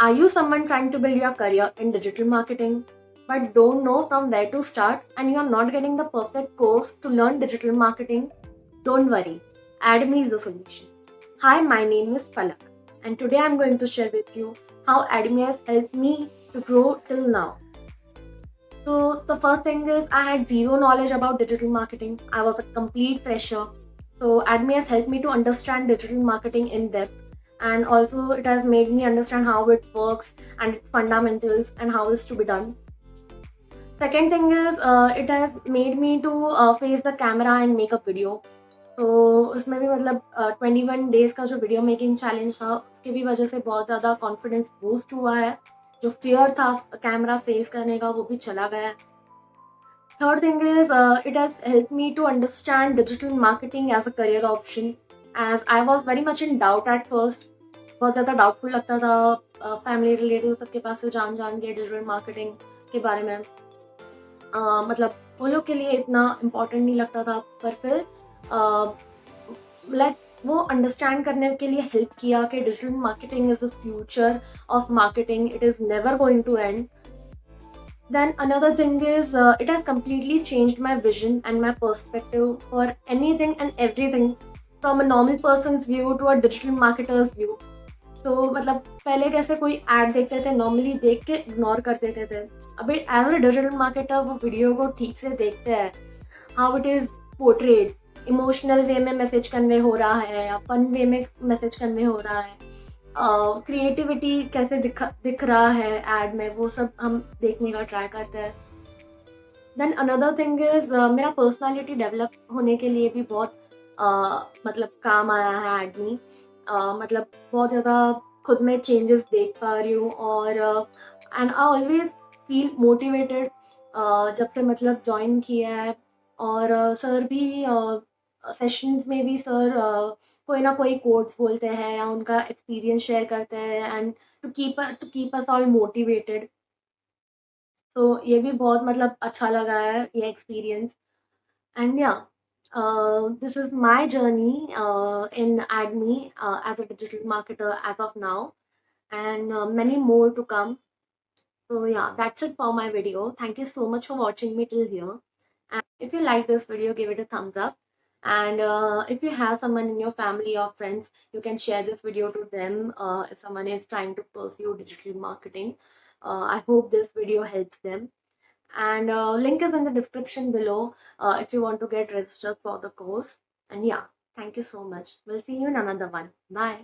Are you someone trying to build your career in digital marketing but don't know from where to start and you're not getting the perfect course to learn digital marketing? Don't worry, AADME is the solution. Hi, my name is Palak and today I'm going to share with you how AADME has helped me to grow till now. So the first thing is I had zero knowledge about digital marketing. I was a complete fresher. So AADME has helped me to understand digital marketing in depth, and also it has made me understand how it works and its fundamentals and how it's to be done. Second thing is it has made me to face the camera and make a video. तो उसमें भी मतलब 21 days का जो video making challenge था उसकी भी वजह से बहुत ज़्यादा कॉन्फिडेंस बूस्ट हुआ है. जो फियर था कैमरा फेस करने का वो भी चला गया है. Third thing is it has help me to understand digital marketing as a career option as I was very much in doubt at first. बहुत ज़्यादा डाउटफुल लगता था फैमिली रिलेटिव सबके पास से जान के डिजिटल मार्केटिंग के बारे में. मतलब वो लोग के लिए इतना इम्पोर्टेंट नहीं लगता था, पर फिर लाइक वो अंडरस्टैंड करने के लिए हेल्प किया कि digital marketing is the future of marketing. It is never going to end. Then another thing is it has completely changed my vision and my perspective for anything and everything from a normal person's view to a digital marketer's view. तो मतलब पहले कैसे कोई add देखते थे, normally देख के ignore कर देते थे. अभी एज अ डिजिटल मार्केटर वो वीडियो को ठीक से देखते हैं, how it is portrayed, emotional way में मैसेज कन्वे हो रहा है या फन वे में मैसेज कन्वे हो रहा है, क्रिएटिविटी कैसे दिख रहा है एड में, वो सब हम देखने का ट्राई करते हैं. देन अनदर थिंग इज मेरा पर्सनालिटी डेवलप होने के लिए भी बहुत मतलब काम आया है AADME. मतलब बहुत ज़्यादा खुद में चेंजेस देख पा रही हूँ और and I always feel motivated जब से मतलब ज्वाइन किया है. और सर भी सेशंस में भी सर कोई ना कोई कोट्स बोलते हैं या उनका एक्सपीरियंस शेयर करते हैं and to keep us all motivated. तो ये भी बहुत मतलब अच्छा लगा है ये एक्सपीरियंस. एंड या this is my journey in AADME as a digital marketer as of now, and many more to come. So yeah, that's it for my video. Thank you so much for watching me till here. And if you like this video, give it a thumbs up. And if you have someone in your family or friends, you can share this video to them if someone is trying to pursue digital marketing. I hope this video helps them. And link is in the description below if you want to get registered for the course. And yeah, thank you so much. We'll see you in another one. Bye.